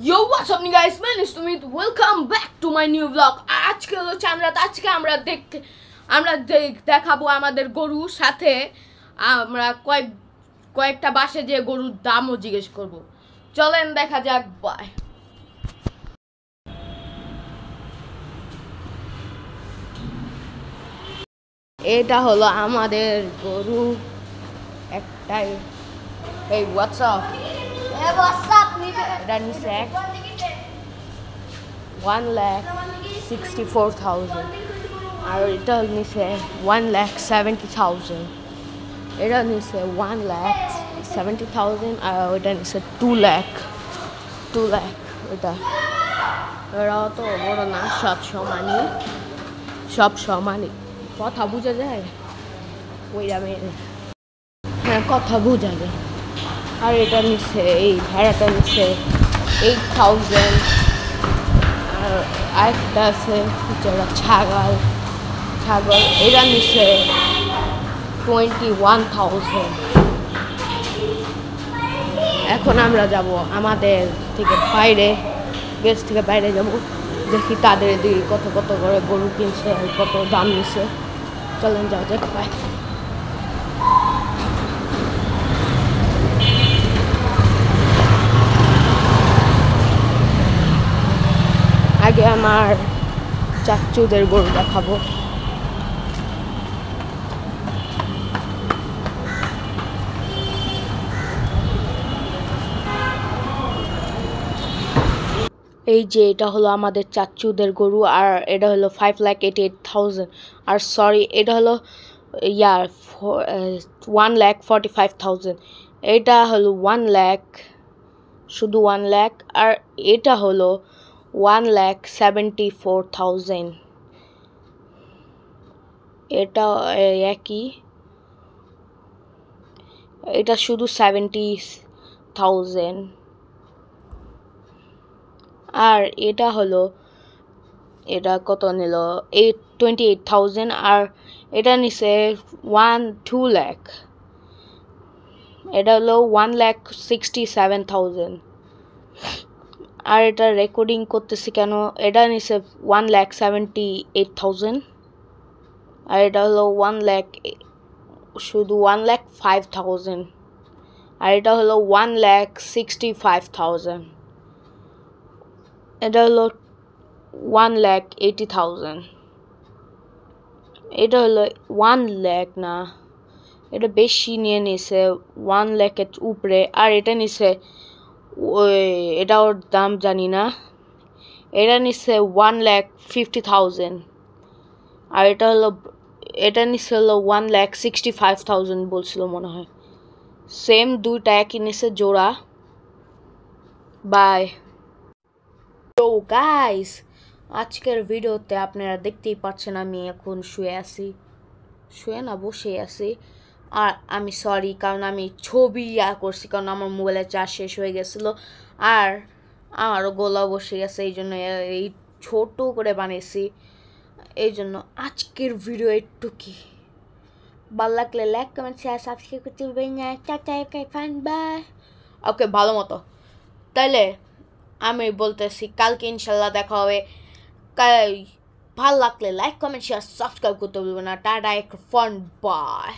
Yo, what's up guys? My name is Sumit. Welcome back to my new vlog. আজকে হলো চাঁদরাত। আজকে আমরা দেখাবো আমাদের গরুর সাথে আমরা কয়েকটা বাসে যে গরুর দামও জিজ্ঞেস করব। চলেন দেখা যাক। বাই। এটা হলো আমাদের গরু একটাই। Hey, what's up? Hey, what's up? Rani sack 1,64,000 আর এটা নিছে 1,70,000 এটা নিছে 1,70,000 আর ওটা নিছে 2 লাখ এটা এরাও তো বড় না, সব সমানই কথা বোঝা যায়। হ্যাঁ, কথা বোঝা যায়। আর এটা নিচ্ছে এই ভেড়াটা নিচ্ছে 8,000 আর আরেকটা আছে যেটা ছাগল এটা নিচ্ছে 21,000। এখন আমরা যাব আমাদের থেকে বাইরে, দেশ থেকে বাইরে যাব, দেখি তাদের দিকে কত করে গরু কিনছে আর কত দাম নিচ্ছে। চলেন যাওয়া যাক। বাই। আগে আমার চাচুদের গরু দেখাবো। এই যে এটা হলো আমাদের চাচুদের গরু আর এটা হলো 5,88,000 আর সরি এটা হলো 1,45,000। এটা হলো 1 লাখ, শুধু 1 লাখ। আর এটা হলো 1,74,000। এটা একই, এটা শুধু 70,000। আর এটা হলো, এটা কত নিল 28,000 আর এটা নিছে 2 লাখ। এটা হলো 1,67,000 আর এটা রেকর্ডিং করতেছি কেন, এটা নিছে 1,78,000 আর এটা হলো 1 লাখ, শুধু 1,05,000 আর এটা হলো 1,65,000। এটা হলো 1,80,000। এটা হলো 1 লাখ না, এটা বেশি নিয়ে নিছে, 1 লাখের উপরে। আর এটা নিছে এটা ওর দাম জানি না, এটা নিচ্ছে 1,50,000 আর এটা নিচ্ছে হলো 1,65,000 বলছিল মনে হয়। সেম দুইটা একই নিচ্ছে জোড়া। বাই। তো গাইস, আজকের ভিডিওতে আপনারা দেখতেই পাচ্ছেন আমি এখন বসে আছি। আর আমি সরি, কারণ আমি ছবি করছি, কারণ আমার মোবাইলের চার্জ শেষ হয়ে গেছিলো আর আমারও গলা বসে গেছে, এই জন্য এই ছোট করে বানিয়েছি। এই জন্য আজকের ভিডিও একটু কি ভালো লাগলে লাইক কমেন্ট শেয়ার সাবস্ক্রাইব করতে ভুলবেন না। বাই। ওকে, ভালো মতো। তাইলে আমি বলতেছি কালকে ইনশাল্লাহ দেখা হবে। ভালো লাগলে লাইক কমেন্ট শেয়ার সাবস্ক্রাইব করতে ভুলবেন না। টাটা, এক ফান। বাই।